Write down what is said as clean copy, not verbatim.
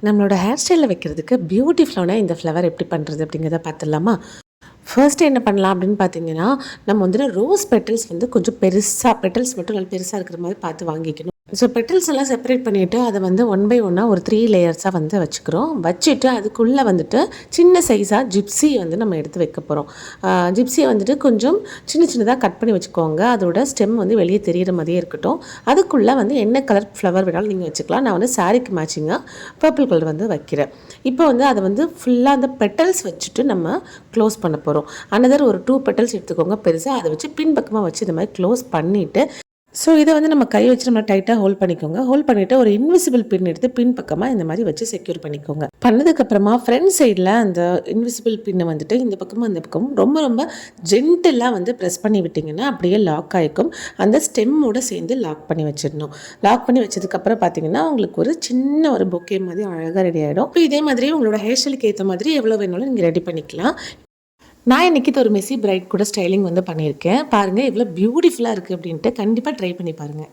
நம்மளோட ஹேர் ஸ்டைலில் வைக்கிறதுக்கு பியூட்டிஃபுல்லான இந்த ஃப்ளவர் எப்படி பண்ணுறது அப்படிங்கிறத பார்த்துடலாமா? ஃபர்ஸ்ட்டு என்ன பண்ணலாம் அப்படின்னு பார்த்தீங்கன்னா, நம்ம வந்துட்டு ரோஸ் பெட்டல்ஸ் வந்து கொஞ்சம் பெருசாக பெட்டல்ஸ் மட்டும் நல்லா பெருசாக இருக்கிற மாதிரி பார்த்து வாங்கிக்கணும். ஸோ பெட்டல்ஸ் எல்லாம் செப்பரேட் பண்ணிவிட்டு அதை வந்து ஒன் பை ஒன்னாக ஒரு 3 லேயர்ஸாக வந்து வச்சுக்கிறோம். வச்சுட்டு அதுக்குள்ளே வந்துட்டு சின்ன சைஸாக ஜிப்ஸி வந்து நம்ம எடுத்து வைக்க போகிறோம். ஜிப்ஸியை வந்துட்டு கொஞ்சம் சின்ன சின்னதாக கட் பண்ணி வச்சுக்கோங்க. அதோட ஸ்டெம் வந்து வெளியே தெரிகிற மாதிரியே இருக்கட்டும். அதுக்குள்ளே வந்து என்ன கலர் ஃப்ளவர் வேணாலும் நீங்கள் வச்சுக்கலாம். நான் வந்து சாரீக்கு மேட்சிங்காக பர்பிள் கலர் வந்து வைக்கிறேன். இப்போ வந்து அதை வந்து ஃபுல்லாக அந்த பெட்டல்ஸ் வச்சுட்டு நம்ம க்ளோஸ் பண்ண போகிறோம். அனதர் ஒரு 2 பெட்டல்ஸ் எடுத்துக்கோங்க பெருசாக. அதை வச்சு பின்பக்கமாக வச்சு இந்த மாதிரி க்ளோஸ் பண்ணிவிட்டு ஸோ இதை வந்து நம்ம கை வச்சு நம்ம டைட்டாக ஹோல்ட் பண்ணிக்கோங்க. ஹோல்ட் பண்ணிவிட்டு ஒரு இன்விசிபிள் பின் எடுத்து பின் பக்கமாக இந்த மாதிரி வச்சு செக்யூர் பண்ணிக்கோங்க. பண்ணதுக்கப்புறமா ஃப்ரண்ட் சைடில் அந்த இன்விசிபிள் பின்னை வந்துட்டு இந்த பக்கமும் அந்த பக்கமும் ரொம்ப ரொம்ப ஜென்டிலாக வந்து ப்ரெஸ் பண்ணி விட்டிங்கன்னா அப்படியே லாக் ஆகிக்கும். அந்த ஸ்டெம்மோடு சேர்ந்து லாக் பண்ணி வச்சிடணும். லாக் பண்ணி வச்சதுக்கப்புறம் பார்த்தீங்கன்னா உங்களுக்கு ஒரு சின்ன ஒரு பொக்கே மாதிரி அழகாக ரெடி ஆகிடும். இப்போ இதே மாதிரி உங்களோட ஹேர் ஸ்டைலுக்கு ஏற்ற மாதிரி எவ்வளோ வேணாலும் நீங்கள் ரெடி பண்ணிக்கலாம். நான் இன்னைக்கு ஒரு மெஸ்ஸி பிரைட் கூட ஸ்டைலிங் வந்து பண்ணியிருக்கேன். பாருங்கள் எவ்வளோ பியூட்டிஃபுல்லாக இருக்குது அப்படின்ட்டு. கண்டிப்பாக ட்ரை பண்ணி பாருங்கள்.